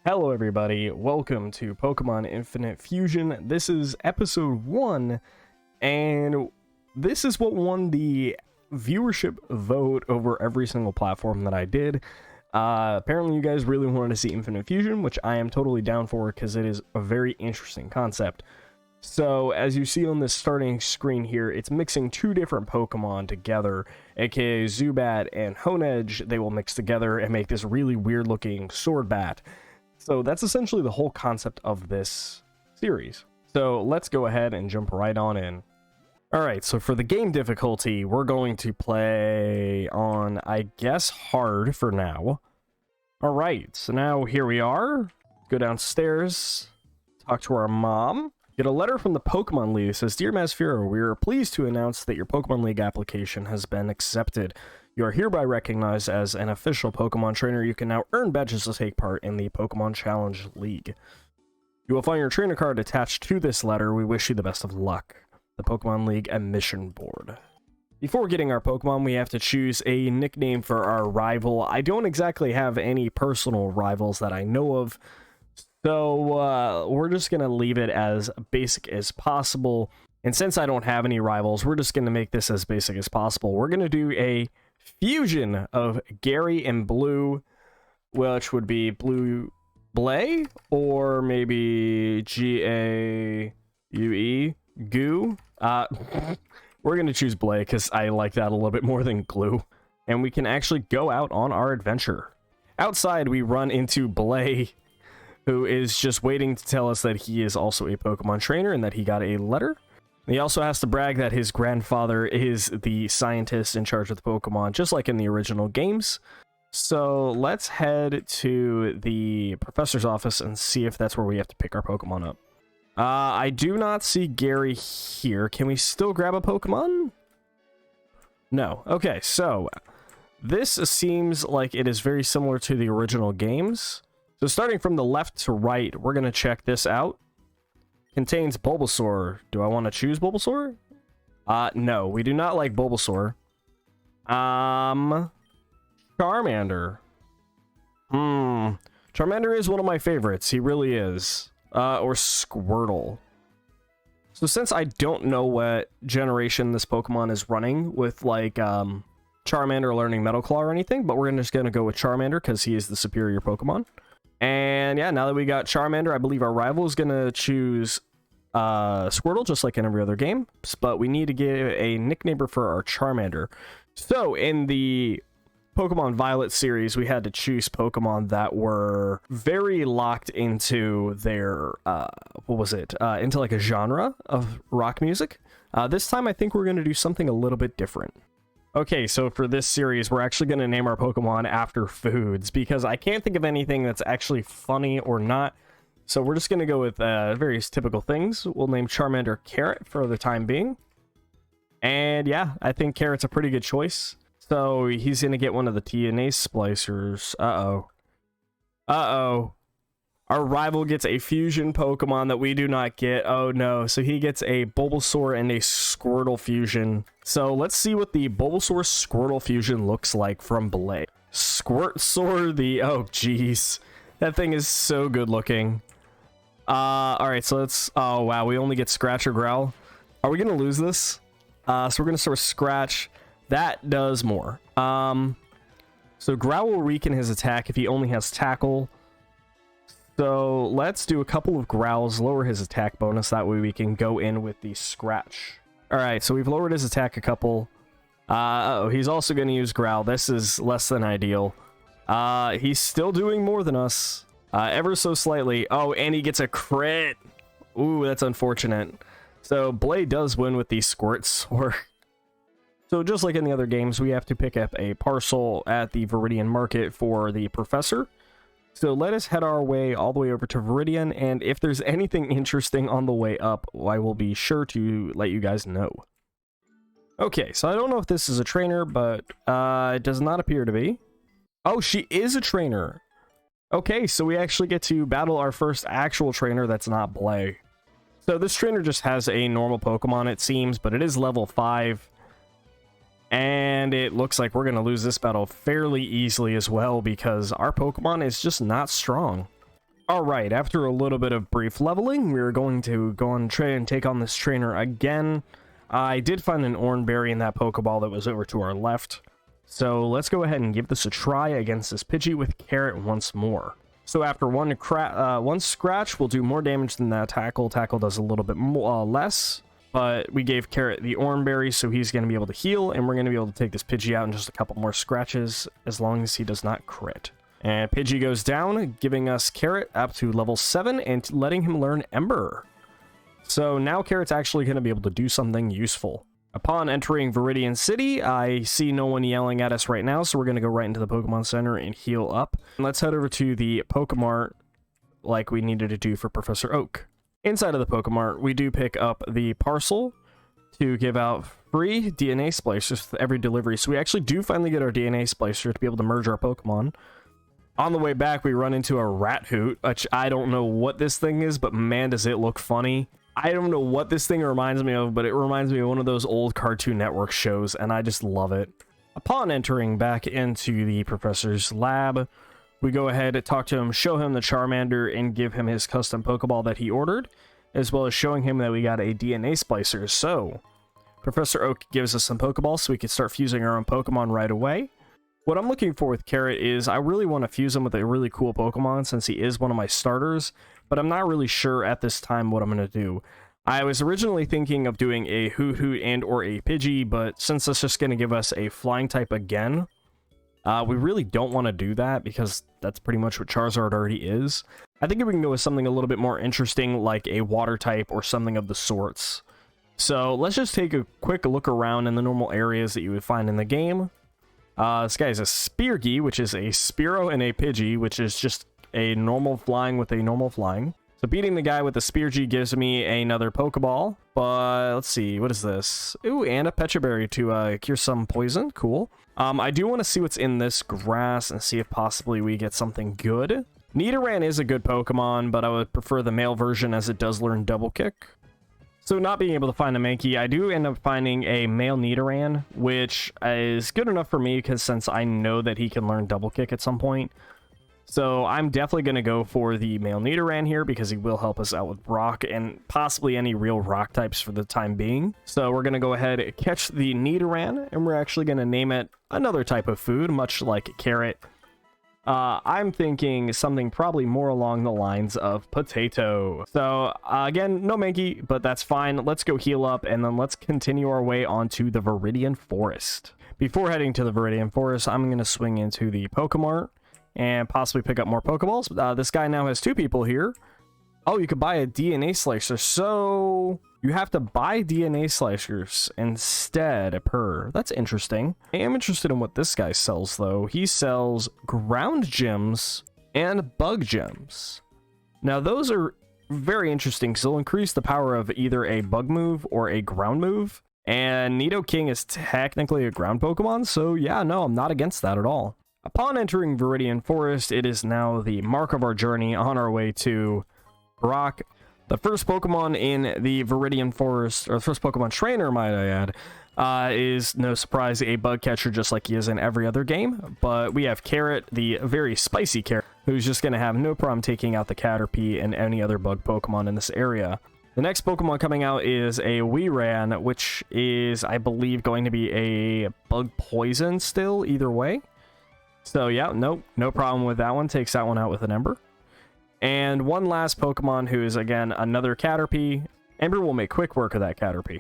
Hello everybody, welcome to Pokemon Infinite Fusion. This is episode 1, and this is what won the viewership vote over every single platform that I did. Apparently you guys really wanted to see Infinite Fusion, which I am totally down for because it is a very interesting concept. So as you see on this starting screen here, it's mixing two different Pokemon together, aka Zubat and Honedge. They will mix together and make this really weird looking sword bat. So that's essentially the whole concept of this series. So let's go ahead and jump right on in. Alright, so for the game difficulty, we're going to play on, I guess, hard for now. Alright, so now here we are. Go downstairs, talk to our mom. Get a letter from the Pokemon League. It says, "Dear Masphira, we are pleased to announce that your Pokemon League application has been accepted. You are hereby recognized as an official Pokemon trainer. You can now earn badges to take part in the Pokemon Challenge League. You will find your trainer card attached to this letter. We wish you the best of luck. The Pokemon League Admission Board." Before getting our Pokemon, we have to choose a nickname for our rival. I don't exactly have any personal rivals that I know of, so we're just going to leave it as basic as possible. And since I don't have any rivals, we're just going to make this as basic as possible. We're going to do a fusion of Gary and Blue, which would be Blue Blay, or maybe G-A-U-E, Goo. We're going to choose Blay because I like that a little bit more than Glue. And we can actually go out on our adventure. Outside, we run into Blay, who is just waiting to tell us that he is also a Pokemon trainer and that he got a letter. He also has to brag that his grandfather is the scientist in charge of the Pokemon, just like in the original games. So let's head to the professor's office and see if that's where we have to pick our Pokemon up. I do not see Gary here. Can we still grab a Pokemon? No. Okay, so this seems like it is very similar to the original games. So starting from the left to right, we're going to check this out. Contains Bulbasaur. Do I want to choose Bulbasaur? No, we do not like Bulbasaur. Charmander. Charmander is one of my favorites. He really is. Or Squirtle. So since I don't know what generation this Pokemon is running with, like, Charmander learning Metal Claw or anything, but we're just going to go with Charmander because he is the superior Pokemon. And yeah, now that we got Charmander, I believe our rival is going to choose Squirtle, just like in every other game. But we need to get a nickname for our Charmander. So in the Pokemon Violet series, we had to choose Pokemon that were very locked into their, into like a genre of rock music. This time, I think we're going to do something a little bit different. Okay, so for this series, we're actually going to name our Pokemon after foods, because I can't think of anything that's actually funny or not. So we're just going to go with various typical things. We'll name Charmander Carrot for the time being. And yeah, I think Carrot's a pretty good choice. So he's going to get one of the TNA splicers. Uh-oh. Our rival gets a fusion Pokemon that we do not get. Oh no, so he gets a Bulbasaur and a Squirtle fusion. So let's see what the Bulbasaur Squirtle fusion looks like from Blay. Squirtsaur, oh geez. That thing is so good looking. Alright, so let's, oh wow, we only get Scratch or Growl. Are we gonna lose this? So we're gonna start with Scratch. That does more. So Growl will weaken his attack if he only has Tackle. So let's do a couple of Growls, lower his attack bonus. That way we can go in with the Scratch. Alright, so we've lowered his attack a couple. He's also going to use Growl. This is less than ideal. He's still doing more than us. Ever so slightly. Oh, and he gets a crit. Ooh, that's unfortunate. So Blay does win with the Squirtsaur. So just like in the other games, we have to pick up a parcel at the Viridian Market for the Professor. So let us head our way all the way over to Viridian, and if there's anything interesting on the way up, I will be sure to let you guys know. Okay, so I don't know if this is a trainer, but it does not appear to be. Oh, she is a trainer. Okay, so we actually get to battle our first actual trainer that's not Blay. So this trainer just has a normal Pokemon, it seems, but it is level 5. And it looks like we're going to lose this battle fairly easily as well, because our Pokemon is just not strong. All right, after a little bit of brief leveling, we're going to go on train and take on this trainer again. I did find an Oranberry in that Pokeball that was over to our left. So let's go ahead and give this a try against this Pidgey with Carrot once more. So after one scratch, we'll do more damage than that Tackle. Tackle does a little bit more, less, but we gave Carrot the Oranberry, so he's going to be able to heal, and we're going to be able to take this Pidgey out in just a couple more scratches, as long as he does not crit. And Pidgey goes down, giving us Carrot up to level 7 and letting him learn Ember. So now Carrot's actually going to be able to do something useful. Upon entering Viridian City, I see no one yelling at us right now, so we're going to go right into the Pokemon Center and heal up. Let's head over to the Pokemart like we needed to do for Professor Oak. Inside of the Pokemart, we do pick up the parcel to give out free DNA splicers with every delivery. So we actually do finally get our DNA splicer to be able to merge our Pokemon. On the way back, we run into a rat hoot, which I don't know what this thing is, but man, does it look funny. I don't know what this thing reminds me of, but it reminds me of one of those old Cartoon Network shows, and I just love it. Upon entering back into the professor's lab, we go ahead and talk to him, show him the Charmander, and give him his custom Pokeball that he ordered, as well as showing him that we got a DNA splicer. So, Professor Oak gives us some Pokeballs so we can start fusing our own Pokemon right away. What I'm looking for with Carrot is I really want to fuse him with a really cool Pokemon since he is one of my starters, but I'm not really sure at this time what I'm going to do. I was originally thinking of doing a Hoot and or a Pidgey, but since that's just going to give us a flying type again, we really don't want to do that because that's pretty much what Charizard already is. I think we can go with something a little bit more interesting like a water type or something of the sorts. So let's just take a quick look around in the normal areas that you would find in the game. This guy is a Speargy, which is a Spearow and a Pidgey, which is just a normal flying with a normal flying. So beating the guy with the Speargy gives me another Pokeball, but let's see, what is this? Ooh, and a Pecha Berry to cure some poison. Cool. I do want to see what's in this grass and see if possibly we get something good. Nidoran is a good Pokemon, but I would prefer the male version as it does learn Double Kick. So not being able to find a Mankey, I do end up finding a male Nidoran, which is good enough for me because since I know that he can learn Double Kick at some point. So I'm definitely going to go for the male Nidoran here because he will help us out with rock and possibly any real rock types for the time being. So we're going to go ahead and catch the Nidoran, and we're actually going to name it another type of food, much like Carrot. I'm thinking something probably more along the lines of potato. So again, no Mankey, but that's fine. Let's go heal up and then let's continue our way onto the Viridian Forest. Before heading to the Viridian Forest, I'm going to swing into the Pokemart and possibly pick up more Pokeballs. This guy now has 2 people here. Oh, you could buy a DNA slicer. So you have to buy DNA slicers instead per. That's interesting. I am interested in what this guy sells, though. He sells ground gems and bug gems. Now, those are very interesting because they'll increase the power of either a bug move or a ground move. And Nidoking is technically a ground Pokemon, so yeah, no, I'm not against that at all. Upon entering Viridian Forest, it is now the mark of our journey on our way to Brock. The first Pokemon in the Viridian Forest, or the first Pokemon trainer, might I add, is, no surprise, a bug catcher just like he is in every other game. But we have Carrot, the very spicy Carrot, who's just going to have no problem taking out the Caterpie and any other bug Pokemon in this area. The next Pokemon coming out is a Weeran, which is, I believe, going to be a bug poison still, either way. So yeah, no problem with that one. Takes that one out with an Ember. And one last Pokemon who is, again, another Caterpie. Ember will make quick work of that Caterpie.